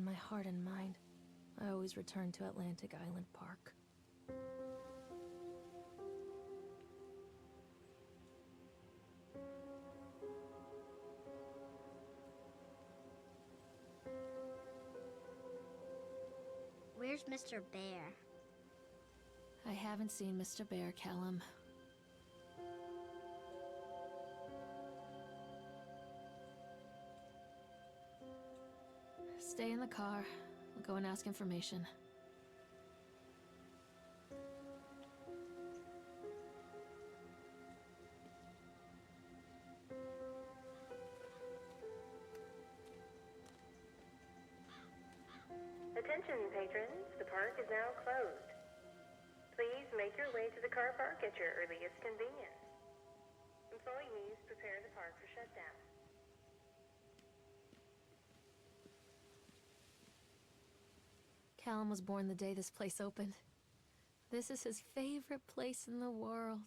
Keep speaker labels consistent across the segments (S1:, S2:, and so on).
S1: in my heart and mind, I always return to Atlantic Island Park.
S2: Where's Mr. Bear?
S1: I haven't seen Mr. Bear, Callum. Stay in the car. We'll go and ask information.
S3: Attention, patrons. The park is now closed. Please make your way to the car park at your earliest convenience. Employees prepare the park for shutdown.
S1: Callum was born the day this place opened. This is his favorite place in the world.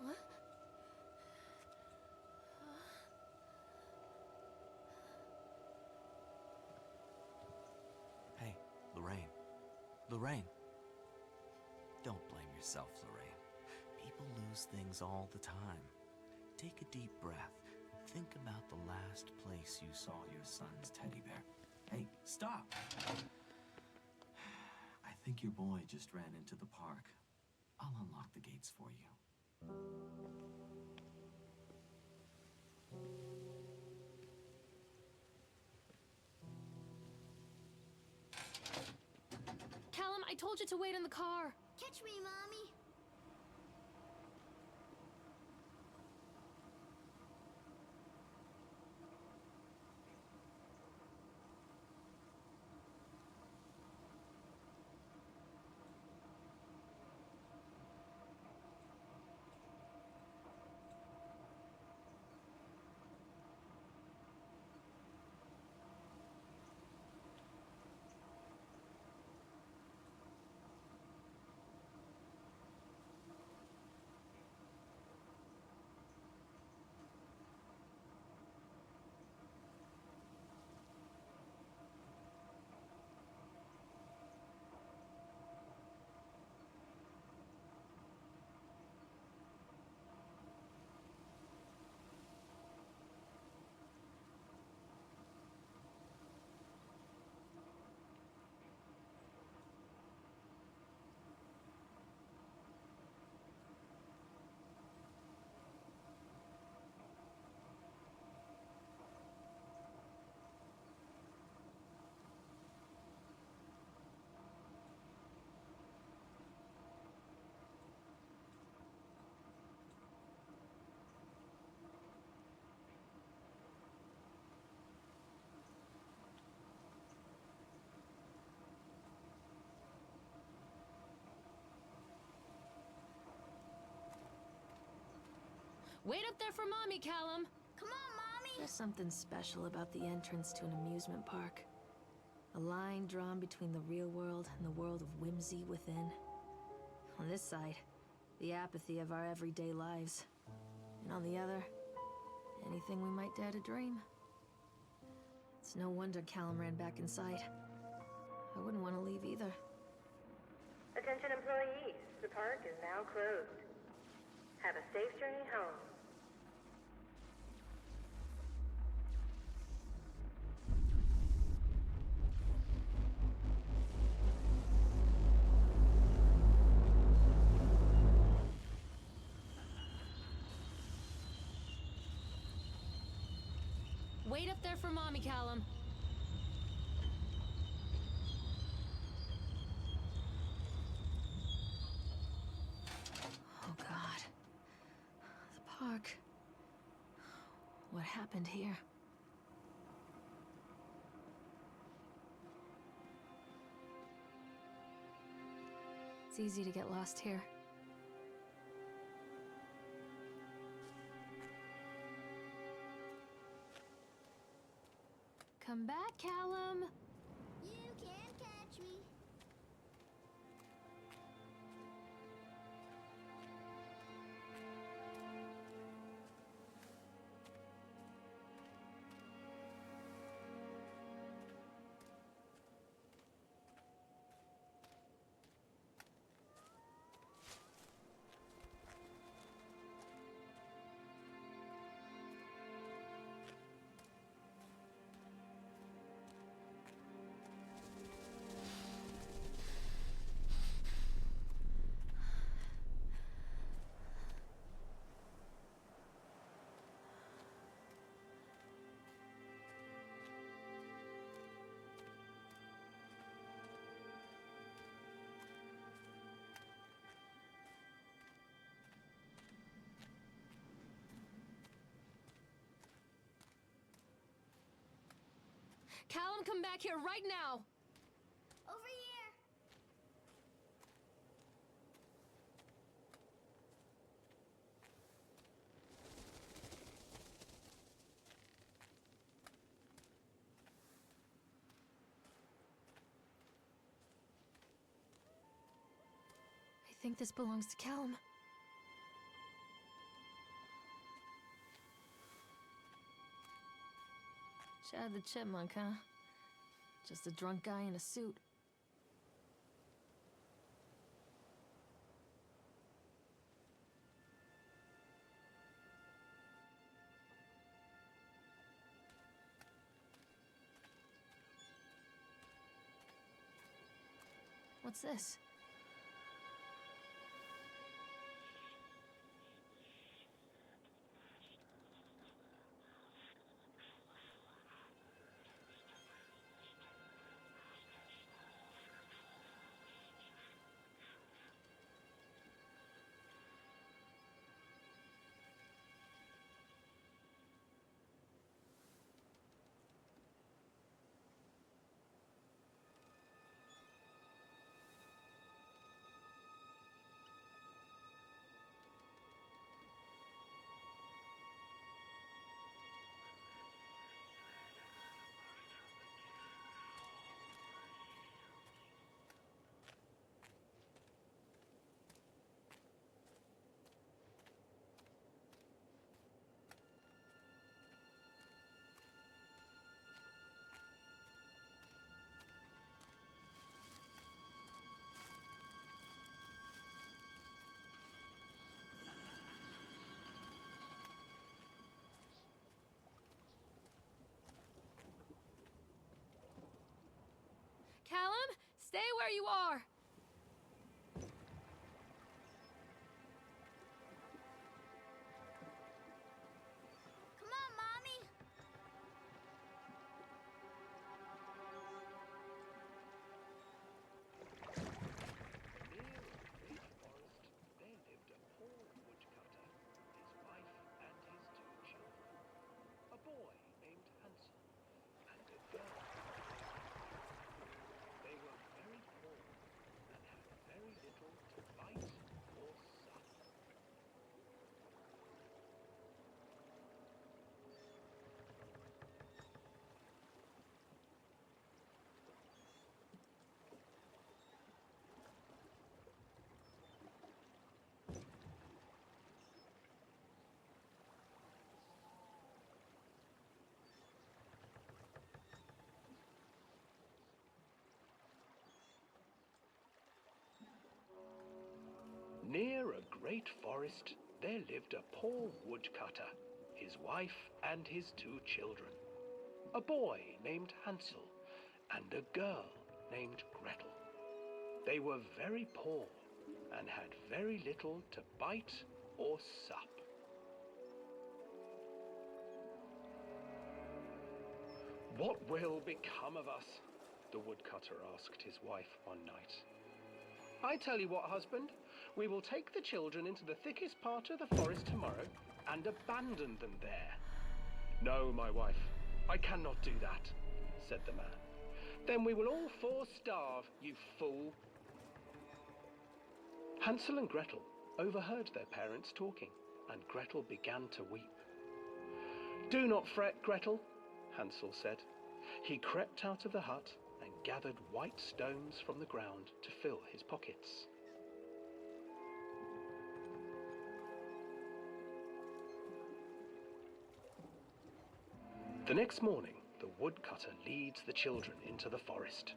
S1: What?
S4: Hey, Lorraine. Lorraine. Don't blame yourself, Lorraine. People lose things all the time. Take a deep breath and think about the last place you saw your son's teddy bear. Hey, stop! I think your boy just ran into the park. I'll unlock the gates for you.
S1: Callum, I told you to wait in the car.
S2: Catch me, Mommy.
S1: Wait up there for Mommy, Callum.
S2: Come on, Mommy.
S1: There's something special about the entrance to an amusement park. A line drawn between the real world and the world of whimsy within. On this side, the apathy of our everyday lives. And on the other, anything we might dare to dream. It's no wonder Callum ran back inside. I wouldn't want to leave either.
S3: Attention, employees. The park is now closed. Have a safe journey home.
S1: Wait up there for Mommy, Callum. Oh, God. The park. What happened here? It's easy to get lost here. Come back, Callum.
S2: You can't catch me.
S1: Callum, come back here right now!
S2: Over here.
S1: I think this belongs to Callum. Chad the Chipmunk, huh? Just a drunk guy in a suit. What's this? Callum, stay where you are!
S2: Come on, Mommy.
S5: Near a great forest, there lived a poor woodcutter, his wife and his two children. A boy named Hansel and a girl. They were very poor and had very little to bite or suck. Near a great forest, there lived a poor woodcutter, his wife and his two children. A boy named Hansel and a girl named Gretel. They were very poor and had very little to bite or sup. What will become of us? The woodcutter asked his wife one night. I tell you what, husband, we will take the children into the thickest part of the forest tomorrow and abandon them there. No, my wife, I cannot do that, said the man. Then we will all four starve, you fool. Hansel and Gretel overheard their parents talking, and Gretel began to weep. Do not fret, Gretel, Hansel said. He crept out of the hut and gathered white stones from the ground to fill his pockets. The next morning, the woodcutter leads the children into the forest.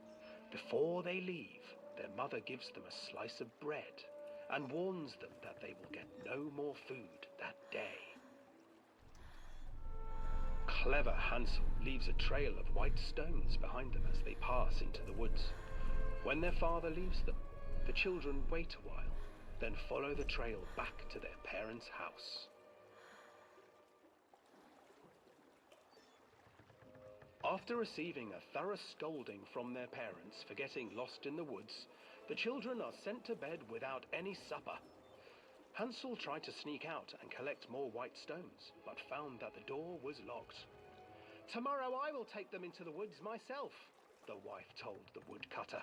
S5: Before they leave, their mother gives them a slice of bread and warns them that they will get no more food that day. Clever Hansel leaves a trail of white stones behind them as they pass into the woods. When their father leaves them, the children wait a while, then follow the trail back to their parents' house. After receiving a thorough scolding from their parents for getting lost in the woods, the children are sent to bed without any supper. Hansel tried to sneak out and collect more white stones, but found that the door was locked. "Tomorrow I will take them into the woods myself," the wife told the woodcutter.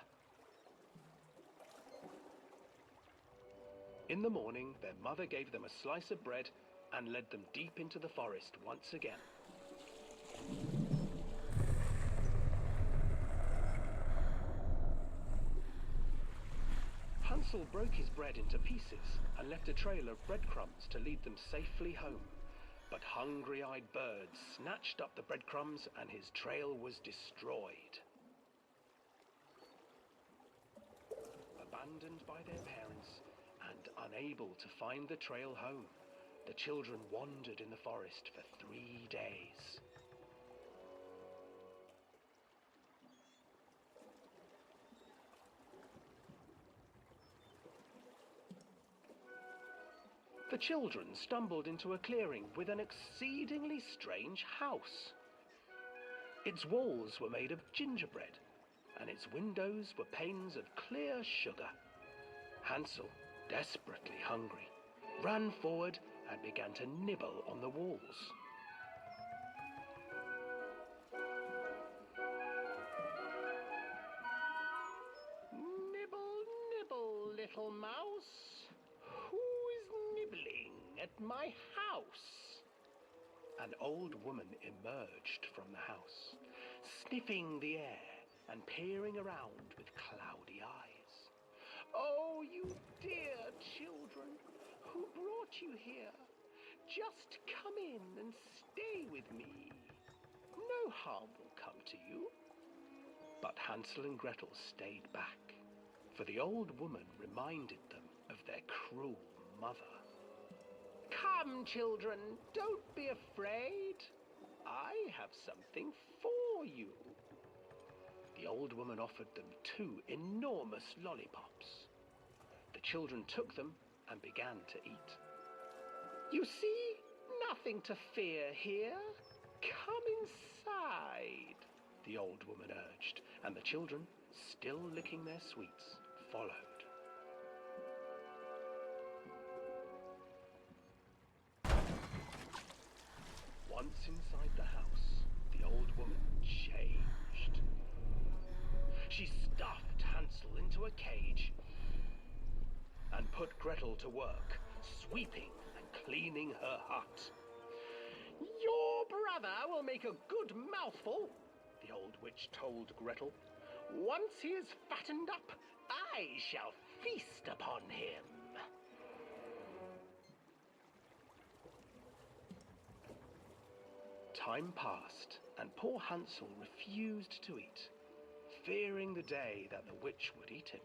S5: In the morning, their mother gave them a slice of bread and led them deep into the forest once again. Hansel broke his bread into pieces and left a trail of breadcrumbs to lead them safely home. But hungry-eyed birds snatched up the breadcrumbs and his trail was destroyed. Abandoned by their parents and unable to find the trail home, the children wandered in the forest for 3 days. The children stumbled into a clearing with an exceedingly strange house. Its walls were made of gingerbread, and its windows were panes of clear sugar. Hansel, desperately hungry, ran forward and began to nibble on the walls. "Nibble, nibble, little mouse. Who is nibbling at my house?" An old woman emerged from the house, sniffing the air and peering around with cloudy eyes. "Oh, you dear children, who brought you here? Just come in and stay with me. No harm will come to you." But Hansel and Gretel stayed back, for the old woman reminded them of their cruel mother. "Come, children, don't be afraid. I have something for you." The old woman offered them 2 enormous lollipops. The children took them and began to eat. "You see, nothing to fear here. Come inside," the old woman urged, and the children, still licking their sweets, followed. Once inside the house, the old woman changed. She stuffed Hansel into a cage and put Gretel to work, sweeping and cleaning her hut. "Your brother will make a good mouthful," the old witch told Gretel. "Once he is fattened up, I shall feast upon him." Time passed, and poor Hansel refused to eat, fearing the day that the witch would eat him.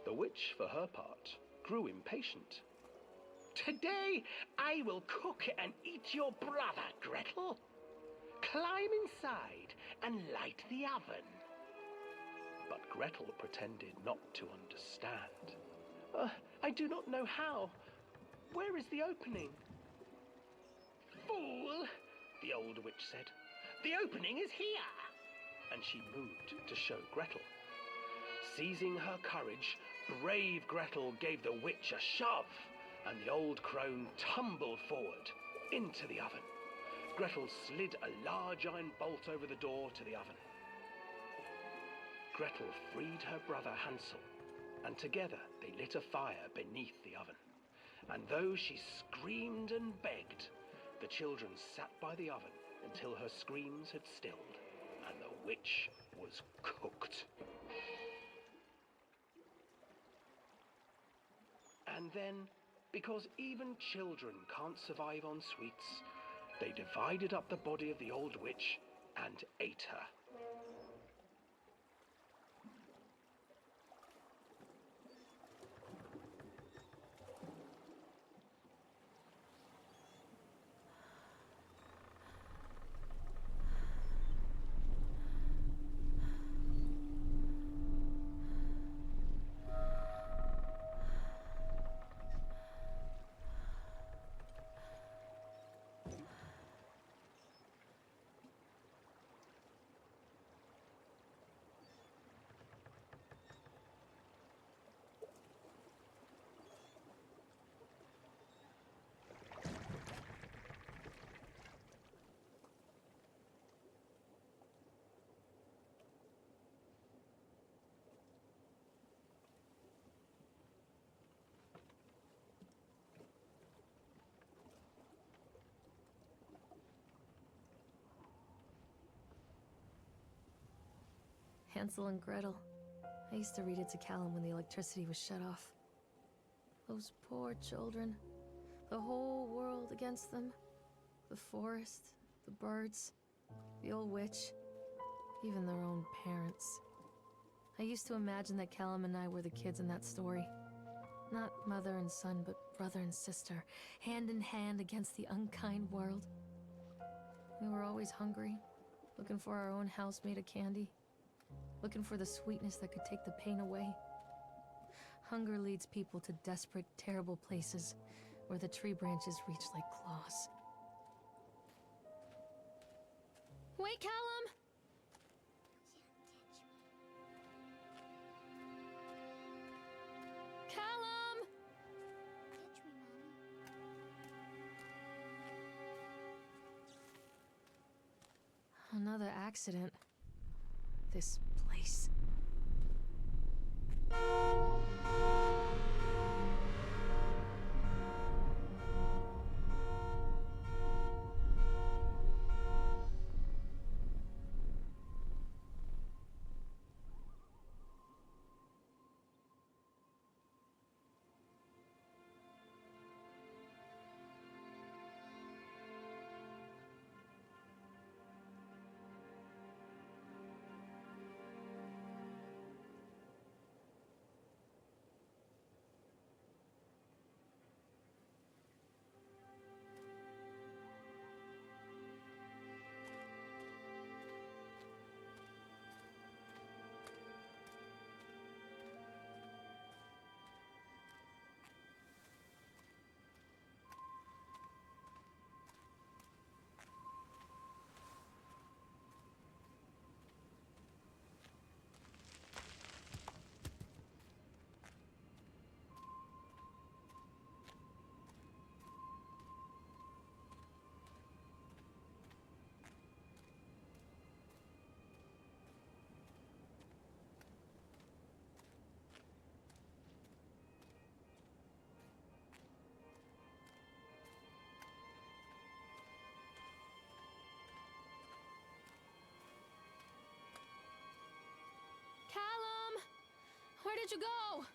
S5: The witch, for her part, grew impatient. "Today I will cook and eat your brother, Gretel. Climb inside and light the oven." But Gretel pretended not to understand. "I do not know how. Where is the opening?" "Fool," the old witch said. "The opening is here." And she moved to show Gretel. Seizing her courage, brave Gretel gave the witch a shove, and the old crone tumbled forward into the oven. Gretel slid a large iron bolt over the door to the oven. Gretel freed her brother Hansel, and together they lit a fire beneath the oven. And though she screamed and begged, the children sat by the oven until her screams had stilled and the witch was cooked. And then, because even children can't survive on sweets, they divided up the body of the old witch and ate her.
S1: Hansel and Gretel. I used to read it to Callum when the electricity was shut off. Those poor children. The whole world against them. The forest, the birds, the old witch, even their own parents. I used to imagine that Callum and I were the kids in that story. Not mother and son, but brother and sister, hand in hand against the unkind world. We were always hungry, looking for our own house made of candy. Looking for the sweetness that could take the pain away. Hunger leads people to desperate, terrible places where the tree branches reach like claws. Wait, Callum! Callum!
S2: Catch me, Mommy.
S1: Another accident. This place. Callum! Where did you go?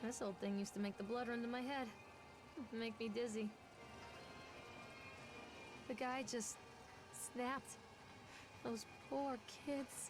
S1: This old thing used to make the blood run to my head. Make me dizzy. The guy just snapped. Those poor kids.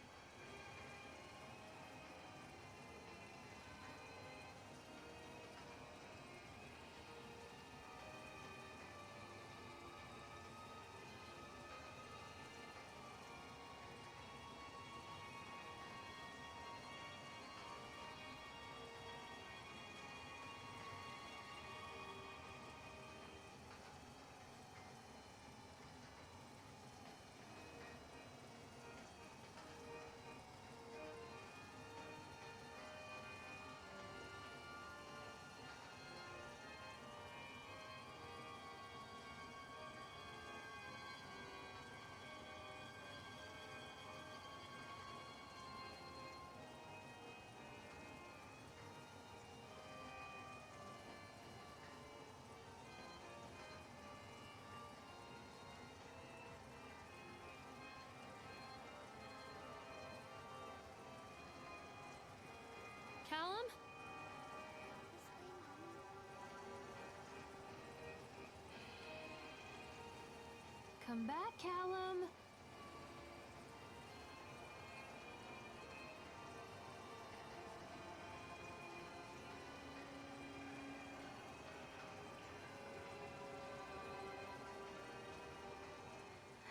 S2: Come back, Callum.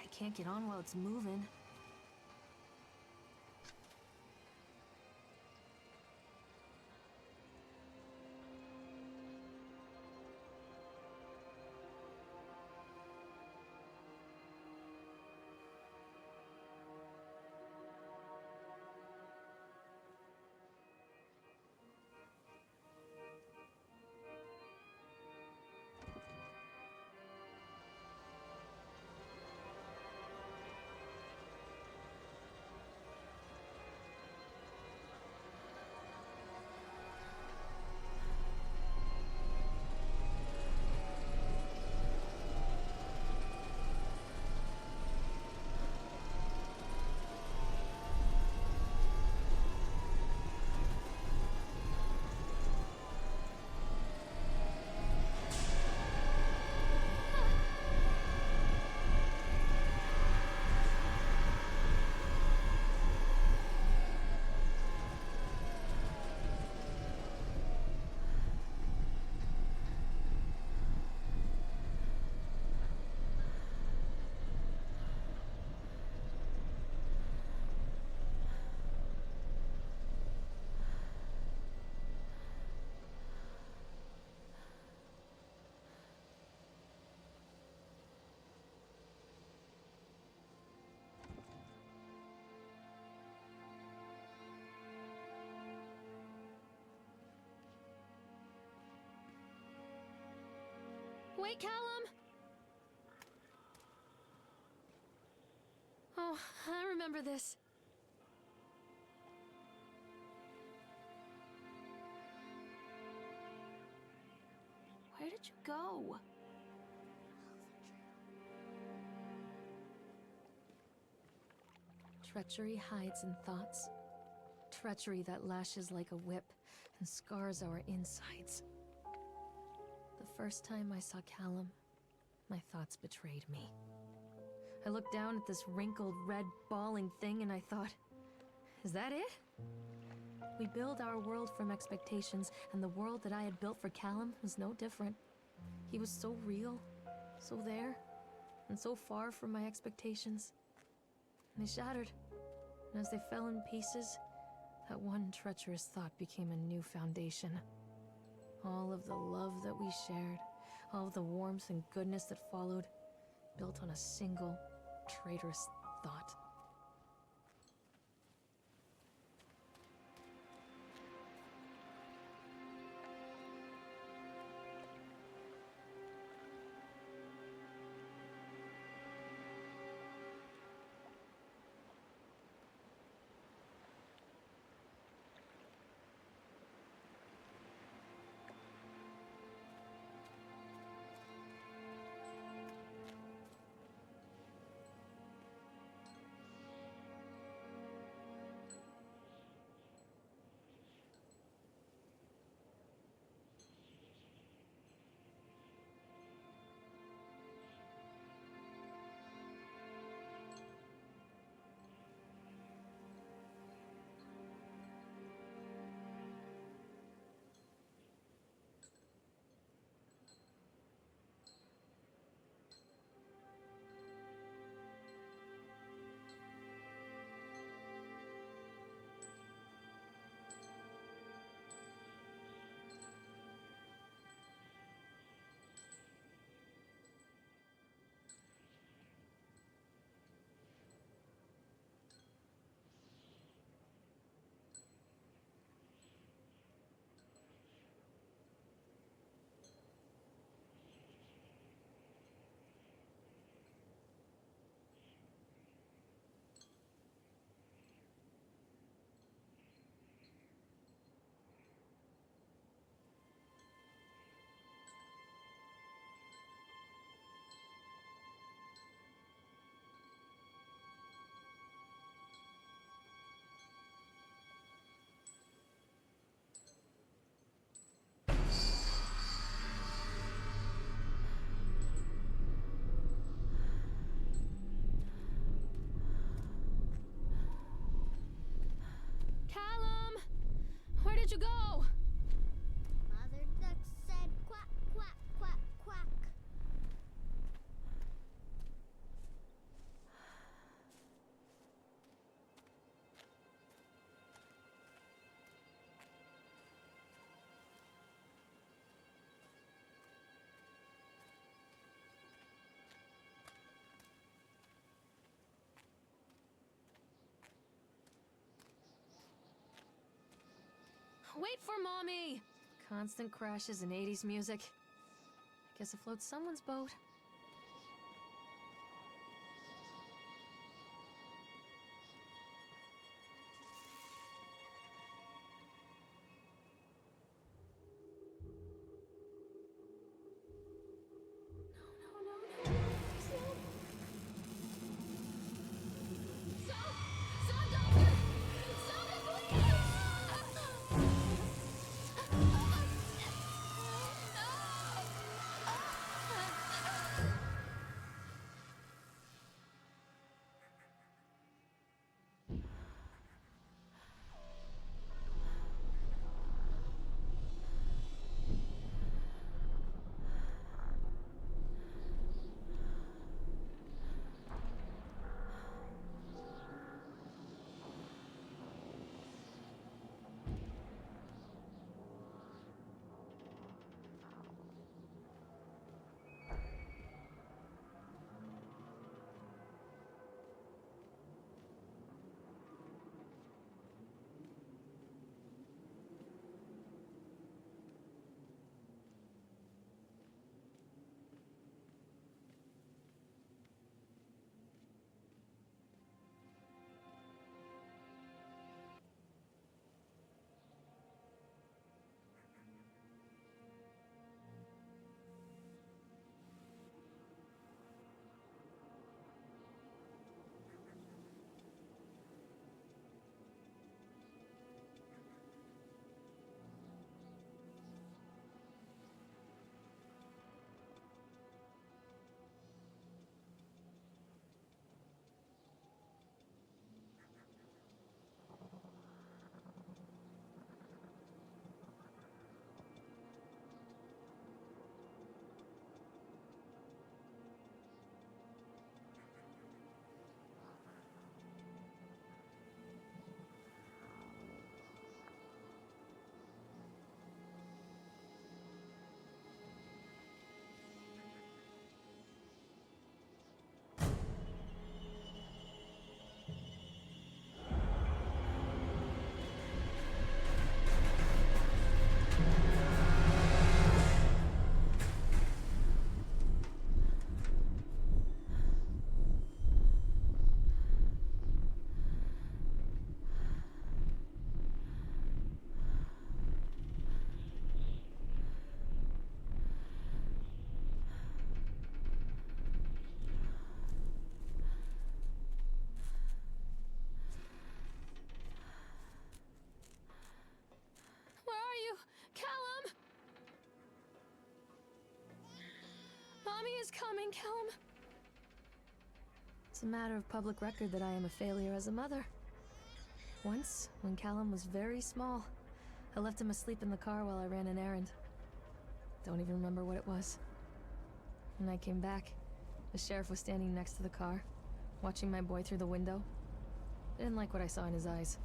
S1: I can't get on while it's moving.
S2: Wait, Callum! Oh, I remember this.
S1: Where did you go?
S2: Treachery hides in thoughts. Treachery that lashes like a whip and scars our insides. The first time I saw Callum, my thoughts betrayed me. I looked down at this wrinkled, red, bawling thing and I thought, is that it? We build our world from expectations, and the world that I had built for Callum was no different. He was so real, so there, and so far from my expectations. And they shattered, and as they fell in pieces, that one treacherous thought became a new foundation. All of the love that we shared, all of the warmth and goodness that followed, built on a single, traitorous thought. Callum! Where did you go?
S6: Mother Duck said quack, quack, quack, quack.
S2: Wait for Mommy! Constant crashes and 80s music. Guess it floats someone's boat. Mommy is coming, Callum. It's a matter of public record that I am a failure as a mother. Once, when Callum was very small, I left him asleep in the car while I ran an errand. Don't even remember what it was. When I came back, the sheriff was standing next to the car, watching my boy through the window. I didn't like what I saw in his eyes.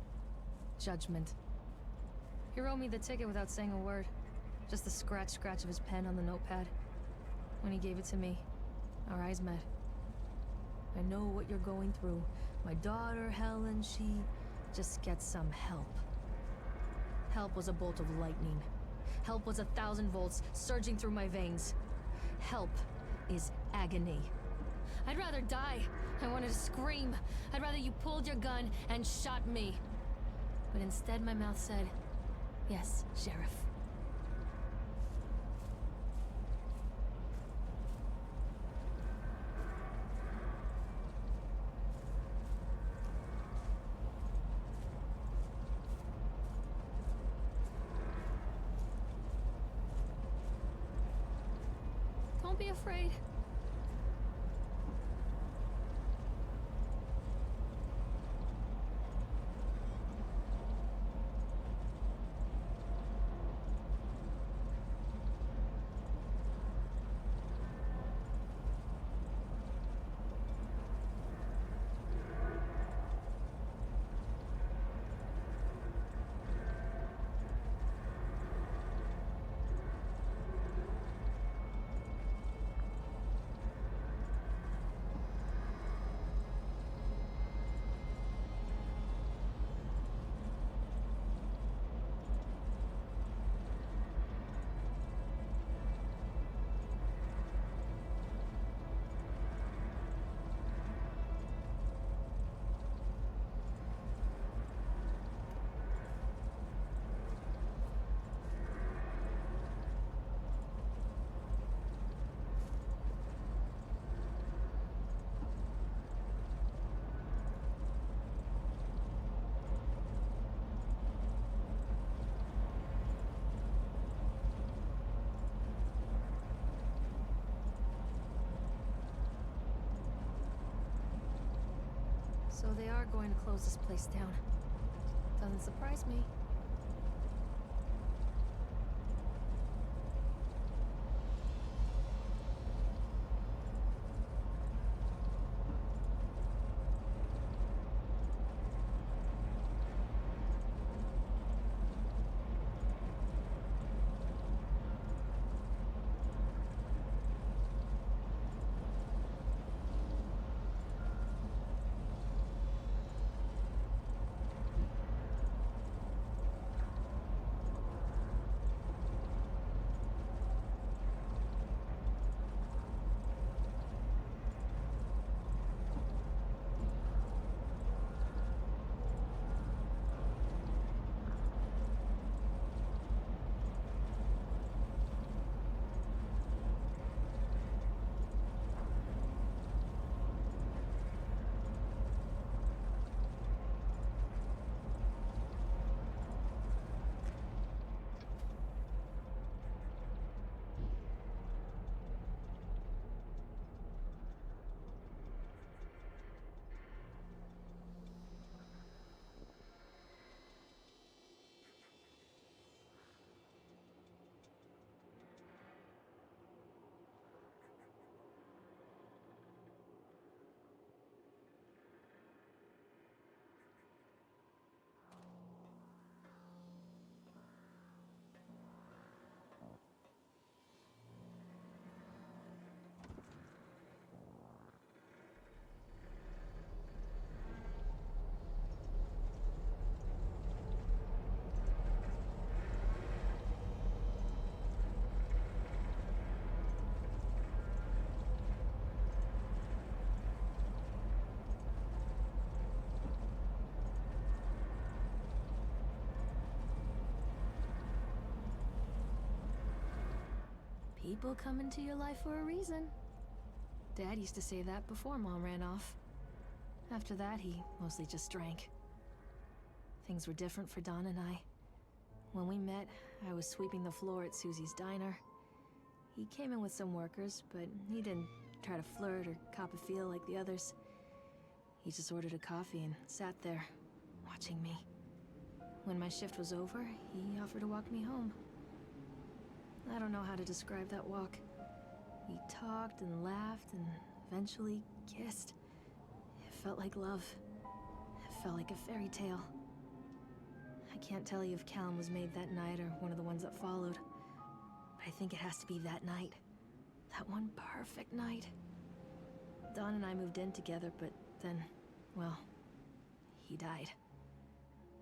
S2: Judgment. He wrote me the ticket without saying a word. Just the scratch of his pen on the notepad. When he gave it to me, our eyes met. I know what you're going through. My daughter, Helen, she just gets some help. Help was a bolt of lightning. Help was 1,000 volts surging through my veins. Help is agony. I'd rather die. I wanted to scream. I'd rather you pulled your gun and shot me. But instead my mouth said, "Yes, Sheriff." Don't be afraid. So they are going to close this place down. Doesn't surprise me. People come into your life for a reason. Dad used to say that before Mom ran off. After that, he mostly just drank. Things were different for Don and I. When we met, I was sweeping the floor at Susie's diner. He came in with some workers, but he didn't try to flirt or cop a feel like the others. He just ordered a coffee and sat there, watching me. When my shift was over, he offered to walk me home. I don't know how to describe that walk. We talked and laughed and eventually kissed. It felt like love. It felt like a fairy tale. I can't tell you if Callum was made that night or one of the ones that followed, but I think it has to be that night. That one perfect night. Don and I moved in together, but then, well, he died.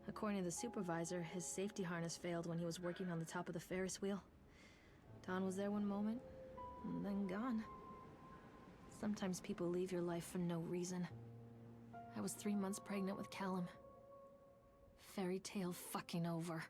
S2: According to the supervisor, his safety harness failed when he was working on the top of the Ferris wheel. Don was there one moment, and then gone. Sometimes people leave your life for no reason. I was 3 months pregnant with Callum. Fairy tale fucking over.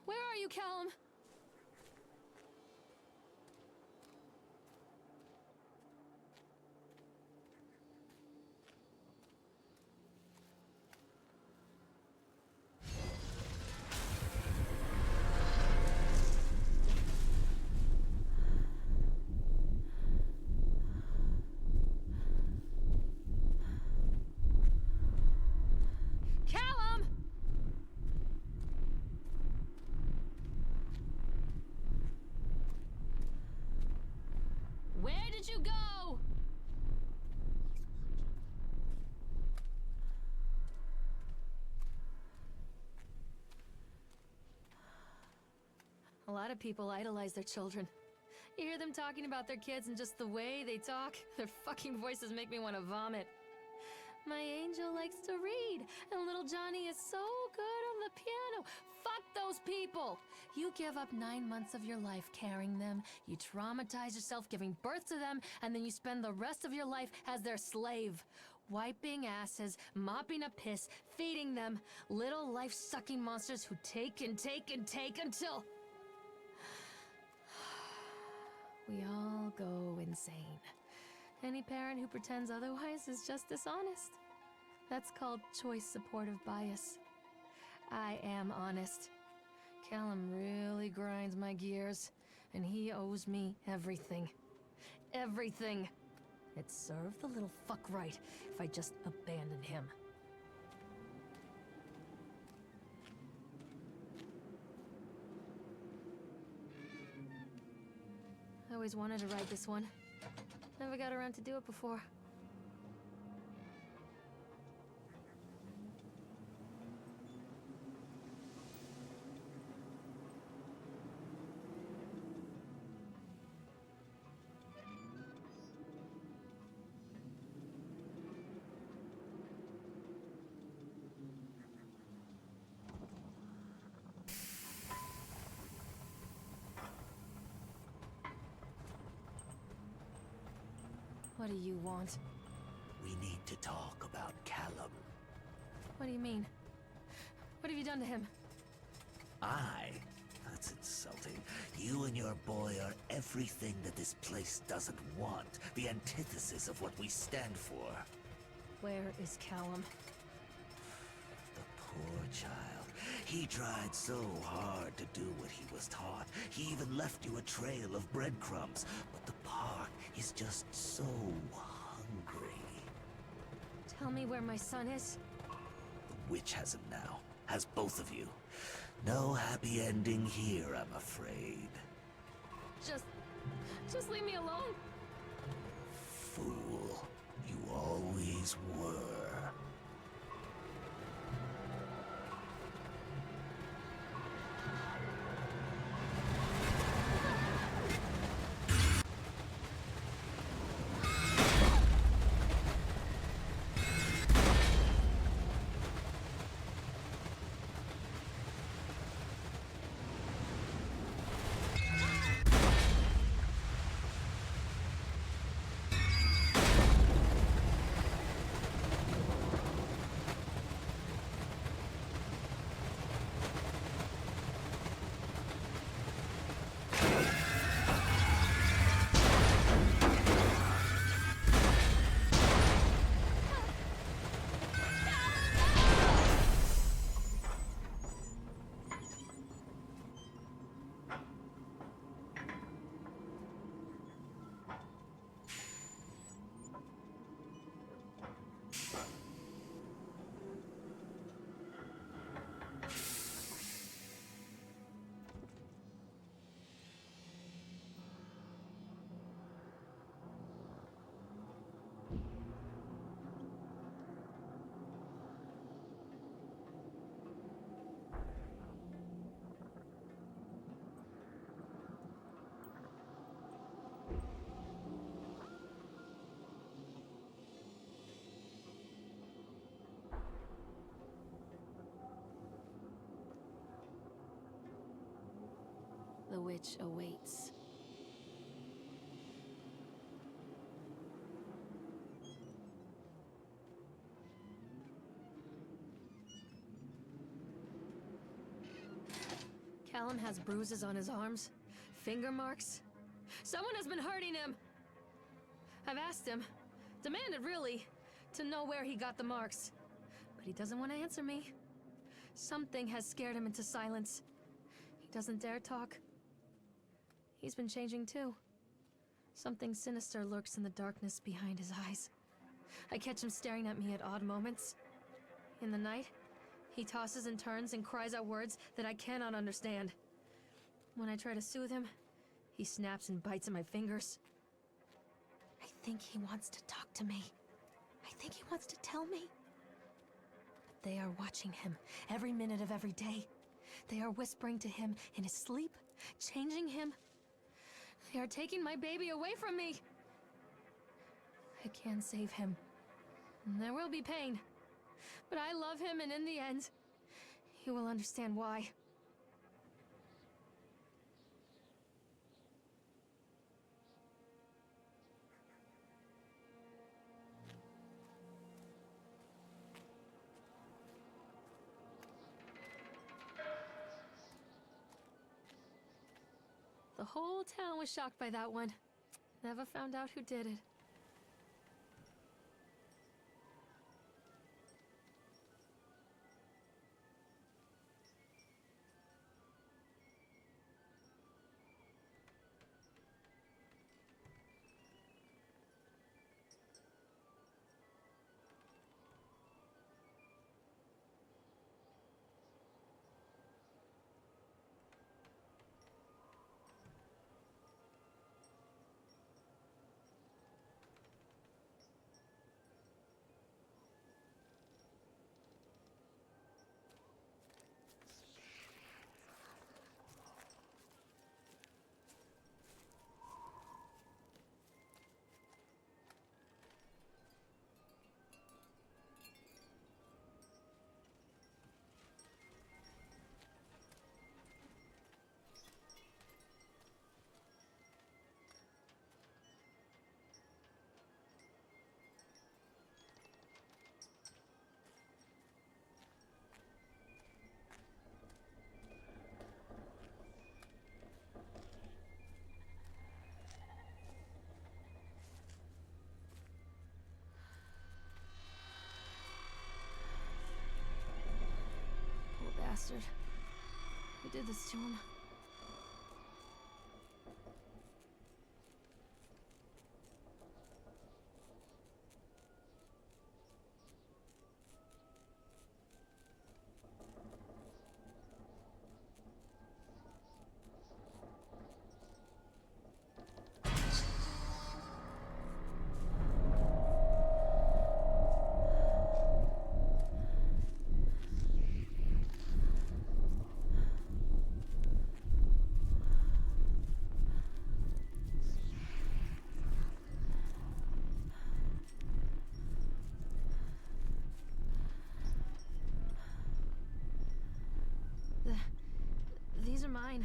S2: Where are you, Callum? Callum! did you go? A lot of people idolize their children. You hear them talking about their kids and just the way they talk, their fucking voices make me want to vomit. My angel likes to read, and little Johnny is so good on the piano. Fuck those people! You give up 9 months of your life carrying them, you traumatize yourself giving birth to them, and then you spend the rest of your life as their slave. Wiping asses, mopping up piss, feeding them. Little life-sucking monsters who take and take and take until... we all go insane. Any parent who pretends otherwise is just dishonest. That's called choice supportive bias. I am honest. Callum really grinds my gears, and he owes me everything. Everything. It'd serve the little fuck right if I just abandoned him. I always wanted to ride this one. Never got around to do it before. What do you want?
S4: We need to talk about Callum.
S2: What do you mean? What have you done to him?
S4: That's insulting. You and your boy are everything that this place doesn't want. The antithesis of what we stand for.
S2: Where is Callum?
S4: The poor child. He tried so hard to do what he was taught. He even left you a trail of breadcrumbs. But the park is just so hungry.
S2: Tell me where my son is.
S4: The witch has him now. Has both of you. No happy ending here, I'm afraid.
S2: Just leave me alone.
S4: Fool. You always were.
S2: The witch awaits. Callum has bruises on his arms, finger marks. Someone has been hurting him. I've asked him, demanded really, to know where he got the marks. But he doesn't want to answer me. Something has scared him into silence. He doesn't dare talk. He's been changing too. Something sinister lurks in the darkness behind his eyes. I catch him staring at me at odd moments. In the night, he tosses and turns and cries out words that I cannot understand. When I try to soothe him, he snaps and bites at my fingers. think he wants to talk to me. I think he wants to tell me. But they are watching him every minute of every day. They are whispering to him in his sleep, changing him. They are taking my baby away from me. I can save him. And there will be pain. But I love him, and in the end, he will understand why. The whole town was shocked by that one. Never found out who did it. Bastard. Who did this to him? These are mine.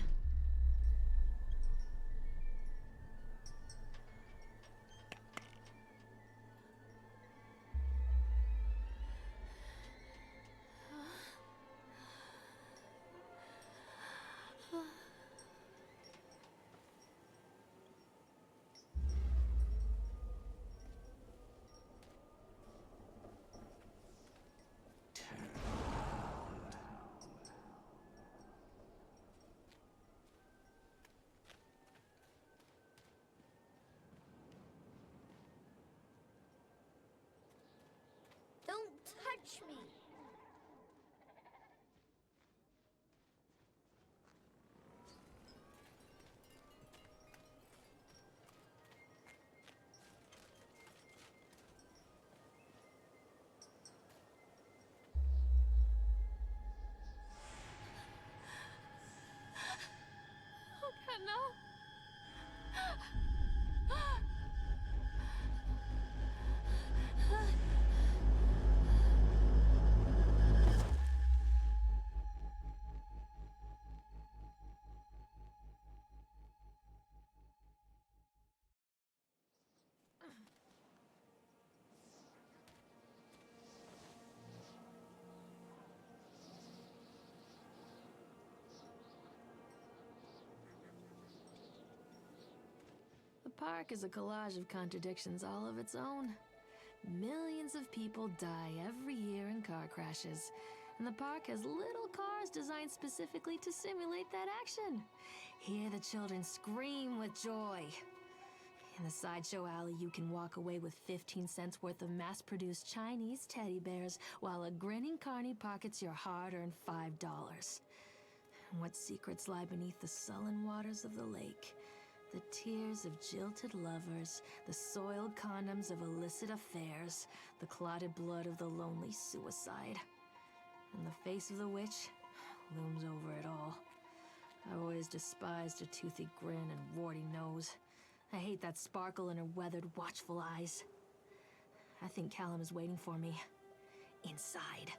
S6: Don't touch me!
S2: Oh God, no! The park is a collage of contradictions all of its own. Millions of people die every year in car crashes, and the park has little cars designed specifically to simulate that action. Hear the children scream with joy. In the sideshow alley, you can walk away with 15 cents worth of mass-produced Chinese teddy bears, while a grinning carny pockets your hard-earned $5. What secrets lie beneath the sullen waters of the lake?
S1: The tears of jilted lovers, the soiled condoms of illicit affairs, the clotted blood of the lonely suicide. And the face of the witch looms over it all. I always despised her toothy grin and warty nose. I hate that sparkle in her weathered, watchful eyes. I think Callum is waiting for me. Inside.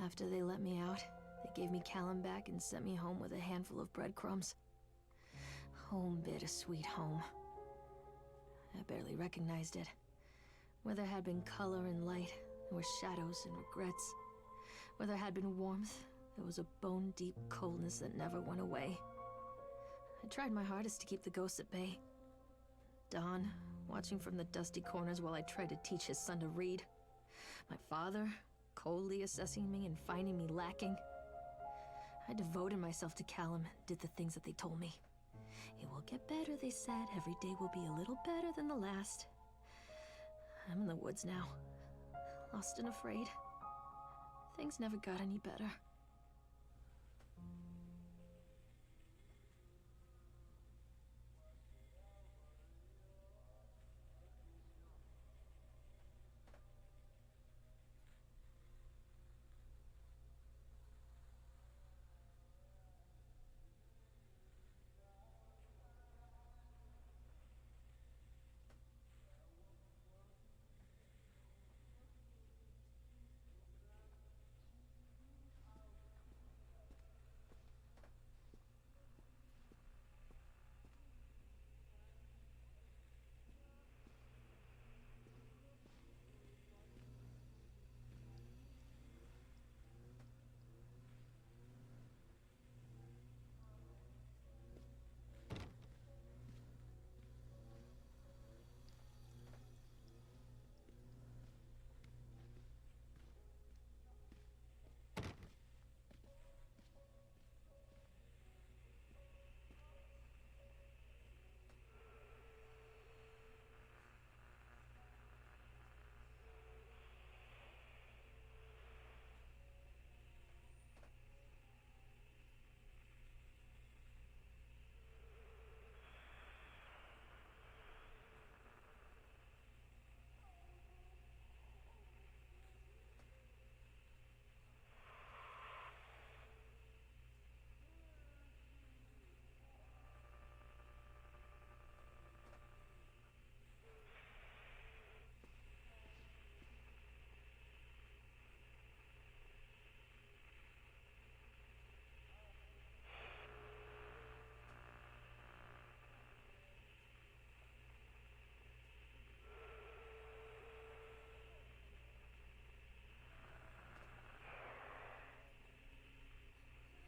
S1: After they let me out, they gave me Callum back and sent me home with a handful of breadcrumbs. Home, bittersweet home. I barely recognized it. Where there had been color and light, there were shadows and regrets. Where there had been warmth, there was a bone-deep coldness that never went away. I tried my hardest to keep the ghosts at bay. Don, watching from the dusty corners while I tried to teach his son to read. My father, coldly assessing me and finding me lacking. I devoted myself to Callum and did the things that they told me. It will get better, they said. Every day will be a little better than the last. I'm in the woods now, lost and afraid. Things never got any better.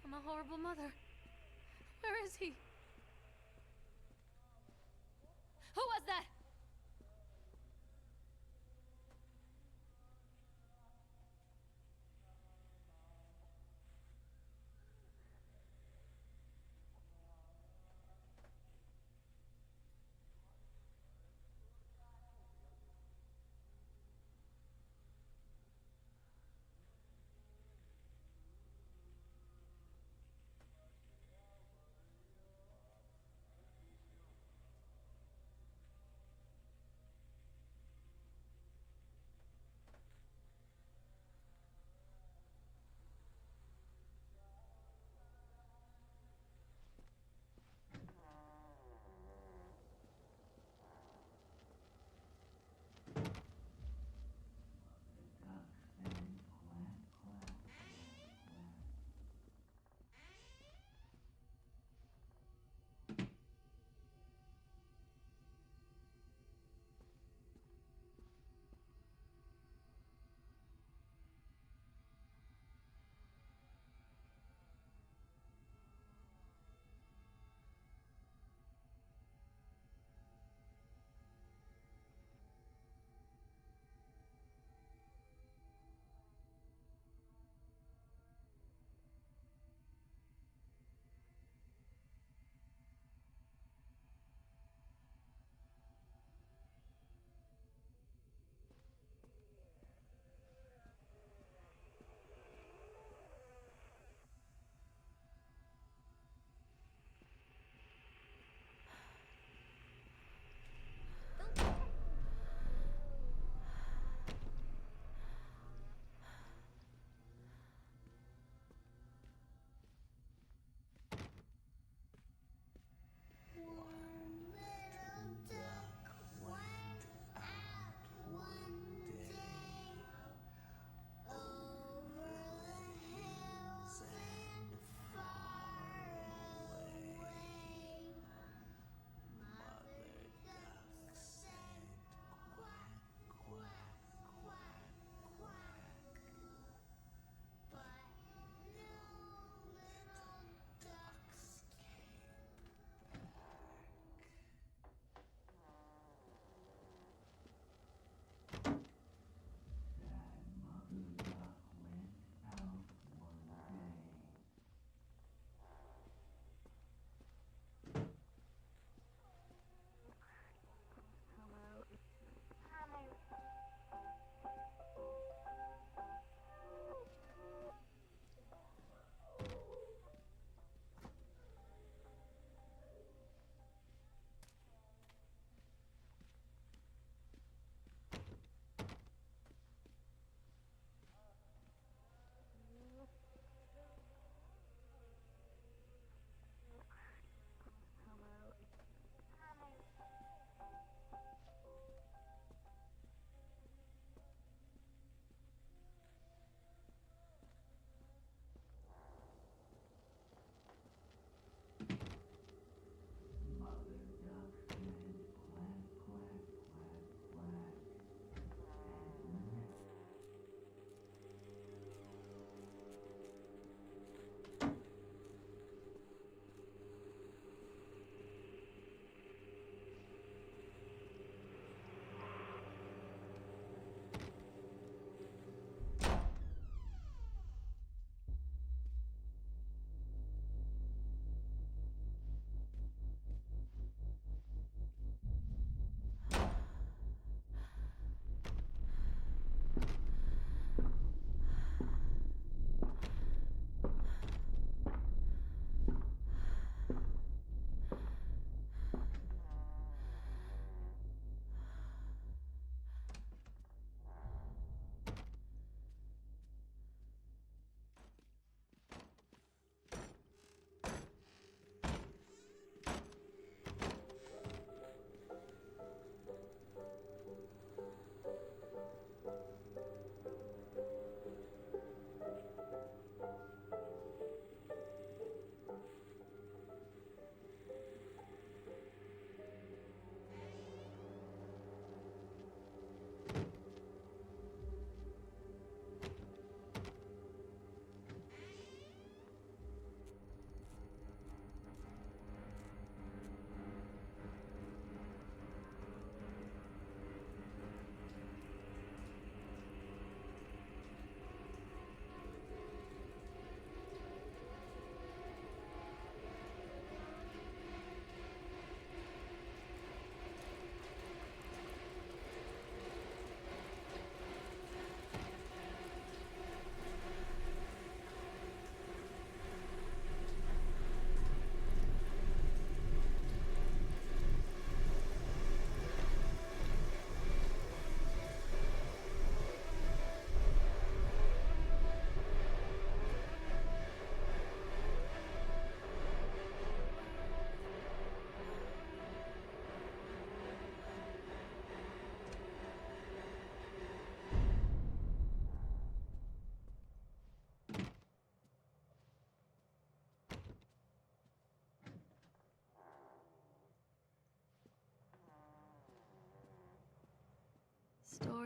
S2: I'm a horrible mother. Where is he? Who was that?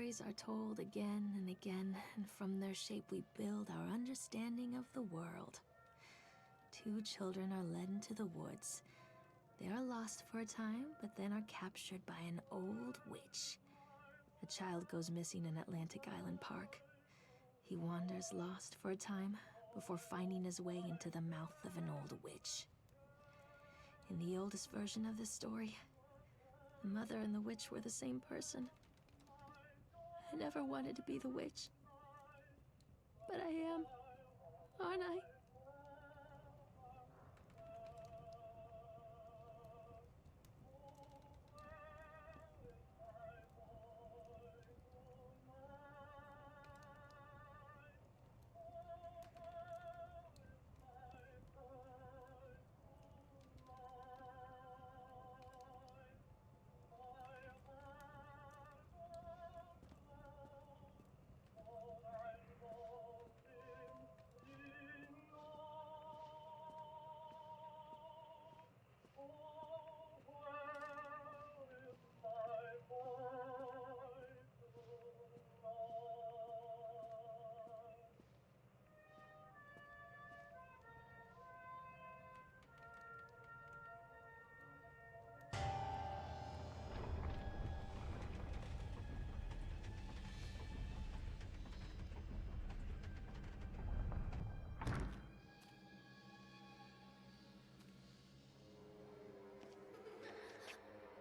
S1: stories are told again and again, and from their shape we build our understanding of the world. Two children are led into the woods. They are lost for a time, but then are captured by an old witch. The child goes missing in Atlantic Island Park. He wanders lost for a time before finding his way into the mouth of an old witch. In the oldest version of this story, the mother and the witch were the same person. I never wanted to be the witch. But I am, aren't I?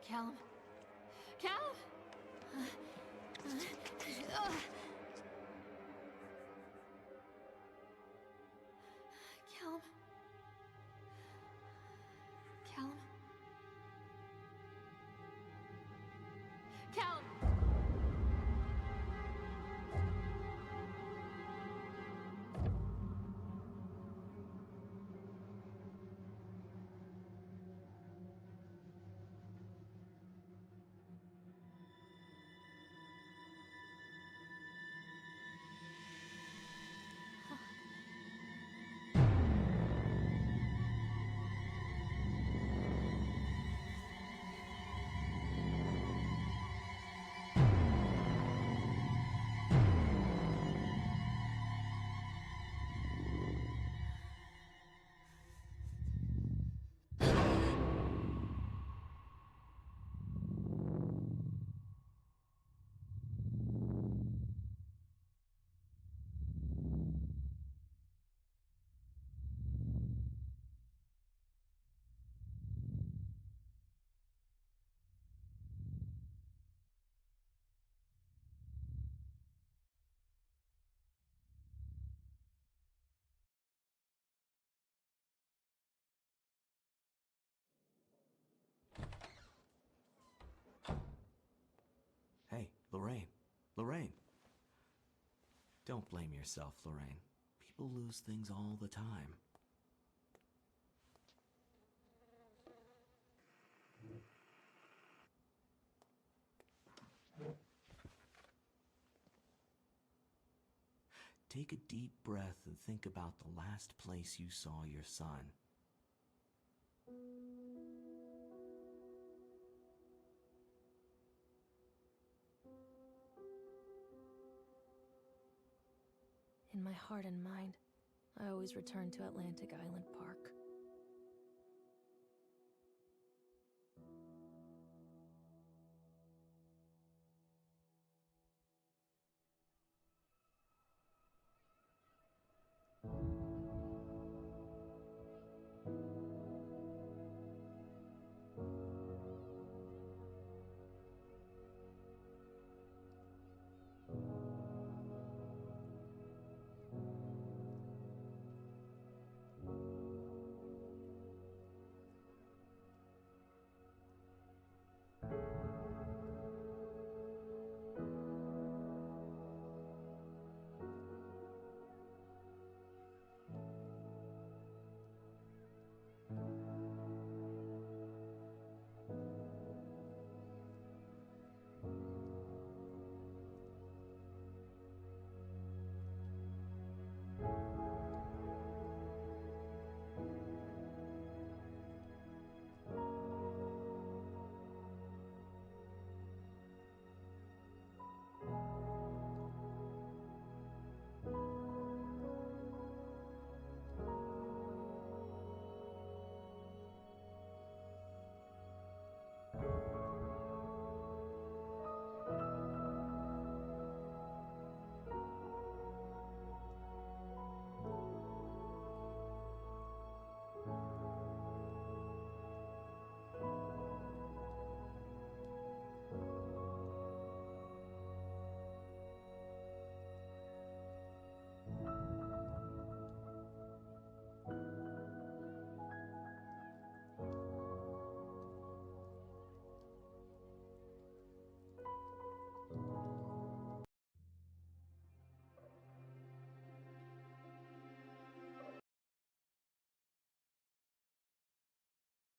S2: Callum? Callum! Callum? Callum? Callum!
S4: Hey, Lorraine. Lorraine. Don't blame yourself, Lorraine. People lose things all the time. Take a deep breath and think about the last place you saw your son.
S1: In my heart and mind, I always return to Atlantic Island Park.